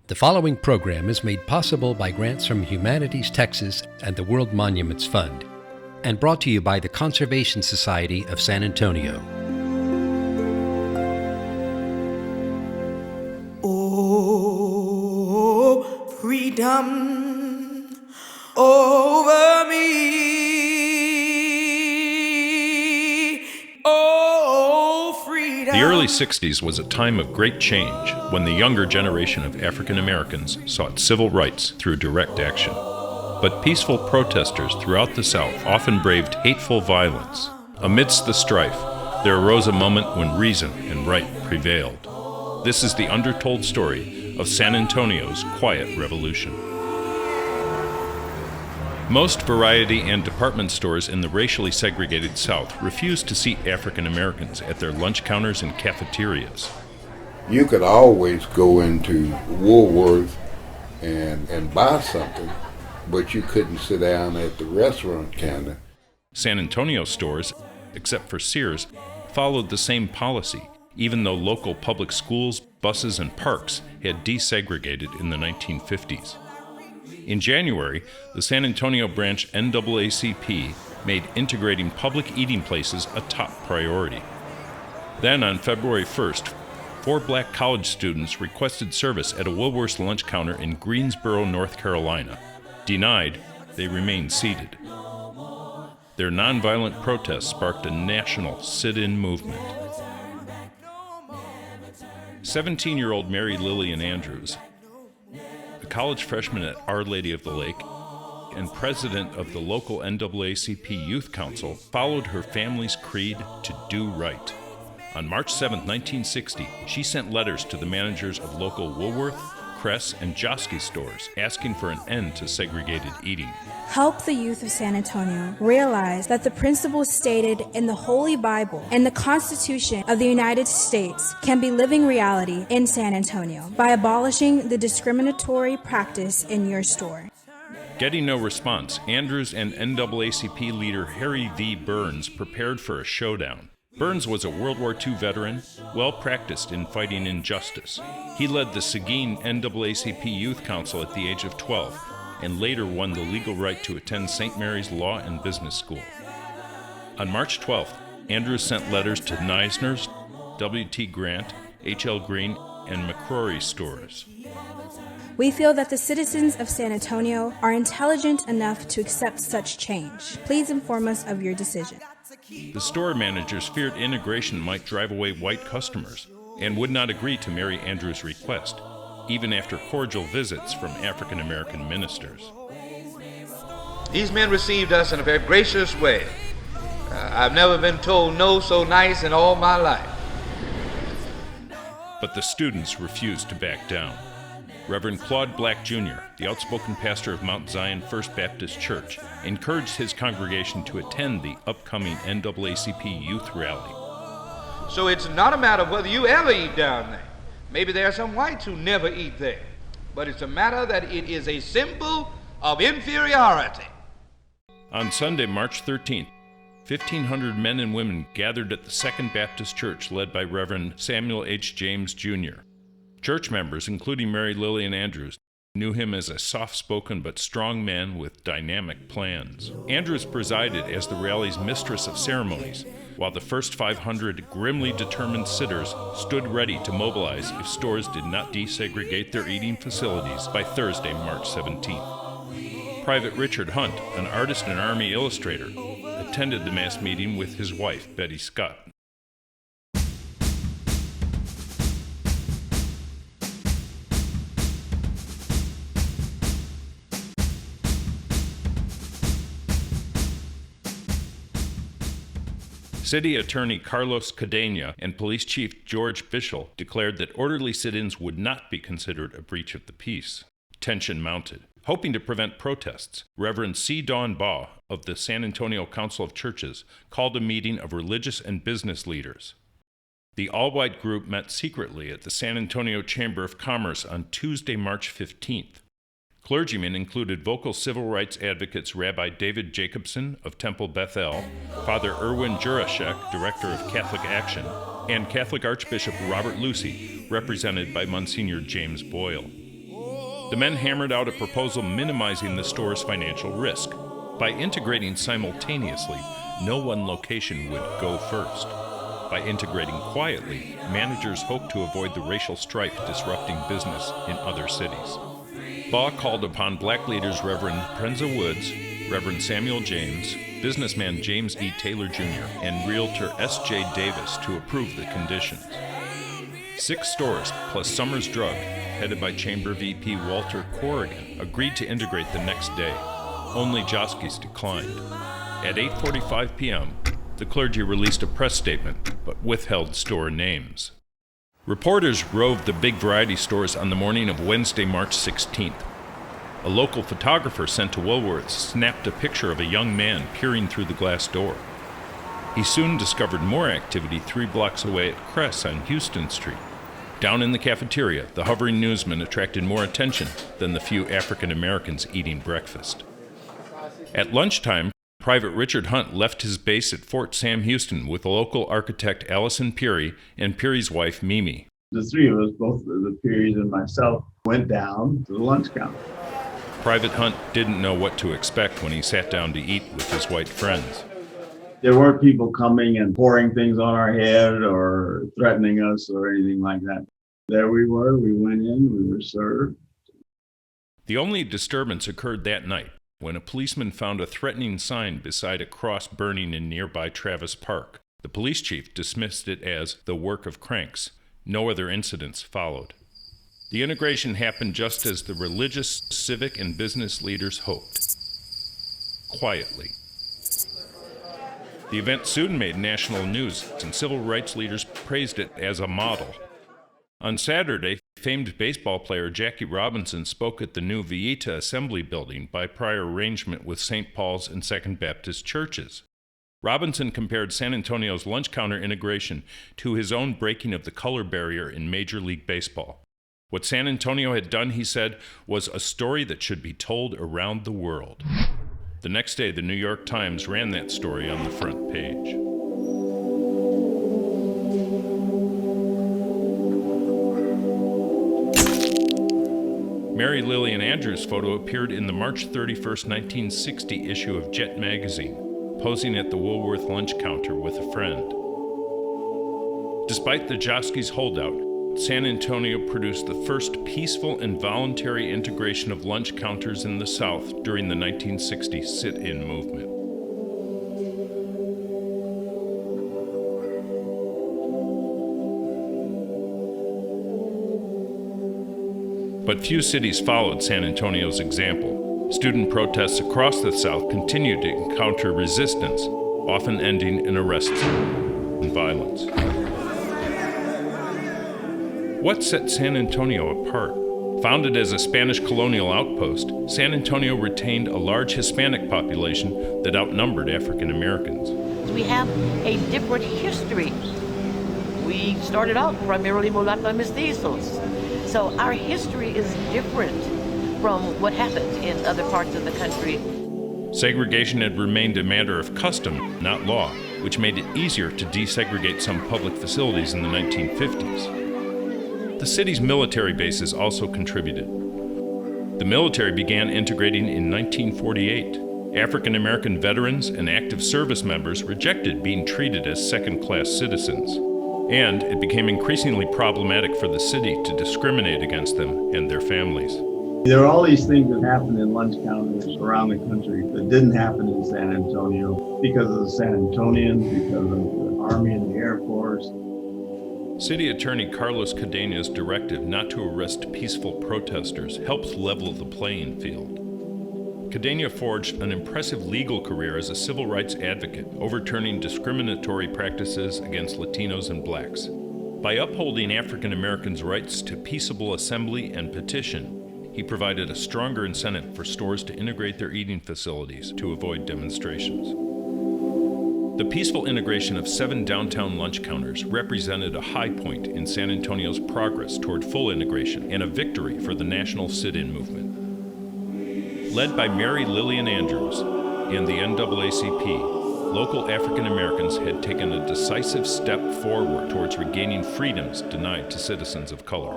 The following program is made possible by grants from Humanities Texas and the World Monuments Fund, and brought to you by the Conservation Society of San Antonio. Oh, freedom over me. Oh, freedom. The early 60s was a time of great change when the younger generation of African Americans sought civil rights through direct action. But peaceful protesters throughout the South often braved hateful violence. Amidst the strife, there arose a moment when reason and right prevailed. This is the undertold story of San Antonio's quiet revolution. Most variety and department stores in the racially segregated South refused to seat African Americans at their lunch counters and cafeterias. You could always go into Woolworth and buy something, but you couldn't sit down at the restaurant counter. San Antonio stores, except for Sears, followed the same policy, even though local public schools, buses, and parks had desegregated in the 1950s. In January, the San Antonio branch NAACP made integrating public eating places a top priority. Then on February 1st, 4 black college students requested service at a Woolworth lunch counter in Greensboro, North Carolina. Denied, they remained seated. Their nonviolent protest sparked a national sit-in movement. 17-year-old Mary Lillian Andrews, a college freshman at Our Lady of the Lake and president of the local NAACP Youth Council, followed her family's creed to do right. On March 7, 1960, she sent letters to the managers of local Woolworth, Kress, and Joski stores asking for an end to segregated eating. Help the youth of San Antonio realize that the principles stated in the Holy Bible and the Constitution of the United States can be living reality in San Antonio by abolishing the discriminatory practice in your store. Getting no response, Andrews and NAACP leader Harry V. Burns prepared for a showdown. Burns was a World War II veteran, well-practiced in fighting injustice. He led the Seguin NAACP Youth Council at the age of 12, and later won the legal right to attend St. Mary's Law and Business School. On March 12th, Andrews sent letters to Neisner's, W.T. Grant, H.L. Green, and McCrory stores. We feel that the citizens of San Antonio are intelligent enough to accept such change. Please inform us of your decision. The store managers feared integration might drive away white customers and would not agree to Mary Andrews' request, even after cordial visits from African American ministers. These men received us in a very gracious way. I've never been told no so nice in all my life. But the students refused to back down. Reverend Claude Black Jr., the outspoken pastor of Mount Zion First Baptist Church, encouraged his congregation to attend the upcoming NAACP Youth Rally. So it's not a matter of whether you ever eat down there. Maybe there are some whites who never eat there. But it's a matter that it is a symbol of inferiority. On Sunday, March 13th, 1,500 men and women gathered at the Second Baptist Church led by Reverend Samuel H. James Jr. Church members, including Mary Lillian Andrews, knew him as a soft-spoken but strong man with dynamic plans. Andrews presided as the rally's mistress of ceremonies, while the first 500 grimly determined sitters stood ready to mobilize if stores did not desegregate their eating facilities by Thursday, March 17th. Private Richard Hunt, an artist and Army illustrator, attended the mass meeting with his wife, Betty Scott. City Attorney Carlos Cadena and Police Chief George Bishel declared that orderly sit-ins would not be considered a breach of the peace. Tension mounted. Hoping to prevent protests, Reverend C. Don Baugh of the San Antonio Council of Churches called a meeting of religious and business leaders. The all-white group met secretly at the San Antonio Chamber of Commerce on Tuesday, March 15th. Clergymen included vocal civil rights advocates Rabbi David Jacobson of Temple Bethel, Father Erwin Jurashek, Director of Catholic Action, and Catholic Archbishop Robert Lucy, represented by Monsignor James Boyle. The men hammered out a proposal minimizing the store's financial risk. By integrating simultaneously, no one location would go first. By integrating quietly, managers hoped to avoid the racial strife disrupting business in other cities. Baugh called upon black leaders Reverend Prenza Woods, Reverend Samuel James, businessman James E. Taylor Jr., and realtor S.J. Davis to approve the conditions. 6 stores, plus Summers Drug, headed by Chamber VP Walter Corrigan, agreed to integrate the next day. Only Joski's declined. At 8:45 p.m., the clergy released a press statement, but withheld store names. Reporters roved the big variety stores on the morning of Wednesday, March 16th. A local photographer sent to Woolworth snapped a picture of a young man peering through the glass door. He soon discovered more activity 3 blocks away at Cress on Houston Street. Down in the cafeteria, the hovering newsman attracted more attention than the few African Americans eating breakfast. At lunchtime, Private Richard Hunt left his base at Fort Sam Houston with local architect Allison Peary and Peary's wife Mimi. The 3 of us, both the Pearys and myself, went down to the lunch counter. Private Hunt didn't know what to expect when he sat down to eat with his white friends. There weren't people coming and pouring things on our head or threatening us or anything like that. There we were, we went in, we were served. The only disturbance occurred that night when a policeman found a threatening sign beside a cross burning in nearby Travis Park. The police chief dismissed it as the work of cranks. No other incidents followed. The integration happened just as the religious, civic, and business leaders hoped. Quietly. The event soon made national news, and civil rights leaders praised it as a model. On Saturday, famed baseball player Jackie Robinson spoke at the new Vieta Assembly Building by prior arrangement with St. Paul's and Second Baptist churches. Robinson compared San Antonio's lunch counter integration to his own breaking of the color barrier in Major League Baseball. What San Antonio had done, he said, was a story that should be told around the world. The next day, the New York Times ran that story on the front page. Mary Lillian Andrews' photo appeared in the March 31, 1960 issue of Jet magazine, posing at the Woolworth lunch counter with a friend. Despite the Joski's holdout, San Antonio produced the first peaceful and voluntary integration of lunch counters in the South during the 1960 sit-in movement. But few cities followed San Antonio's example. Student protests across the South continued to encounter resistance, often ending in arrests and violence. What set San Antonio apart? Founded as a Spanish colonial outpost, San Antonio retained a large Hispanic population that outnumbered African Americans. We have a different history. We started out primarily mulatto and mestizos. So our history is different from what happened in other parts of the country. Segregation had remained a matter of custom, not law, which made it easier to desegregate some public facilities in the 1950s. The city's military bases also contributed. The military began integrating in 1948. African American veterans and active service members rejected being treated as second-class citizens. And it became increasingly problematic for the city to discriminate against them and their families. There are all these things that happen in lunch counters around the country that didn't happen in San Antonio because of the San Antonians, because of the Army and the Air Force. City Attorney Carlos Cadena's directive not to arrest peaceful protesters helped level the playing field. Cadena forged an impressive legal career as a civil rights advocate, overturning discriminatory practices against Latinos and blacks. By upholding African Americans' rights to peaceable assembly and petition, he provided a stronger incentive for stores to integrate their eating facilities to avoid demonstrations. The peaceful integration of 7 downtown lunch counters represented a high point in San Antonio's progress toward full integration and a victory for the national sit-in movement. Led by Mary Lillian Andrews and the NAACP, local African Americans had taken a decisive step forward towards regaining freedoms denied to citizens of color.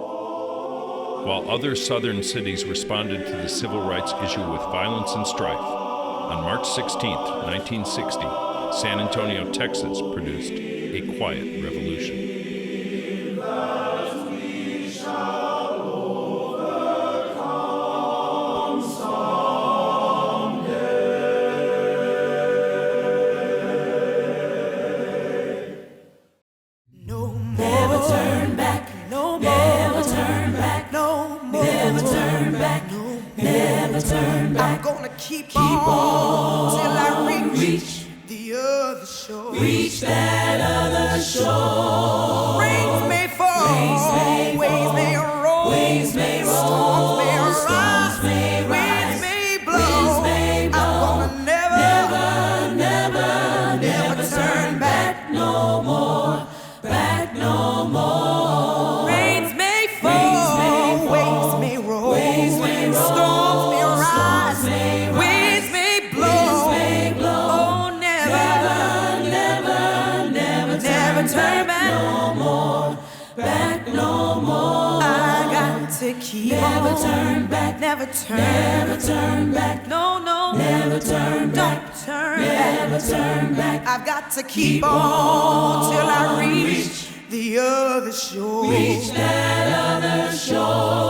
while other southern cities responded to the civil rights issue with violence and strife. On March 16, 1960, San Antonio, Texas produced a quiet revolution. I'm gonna keep on till I reach the other shore. Reach that other shore. Rains may fall, waves may roll, storms may rise, winds may blow. I'm gonna never turn back no more, back no more. Rains may fall, waves may roll, storms may rise, winds may blow. Oh, never turn back no more, back no more. I got to keep never on. Turn back, never turn back. No, never turn back. Don't turn never back. Turn back. I've got to keep on till I reach the other shore. Reach that other shore.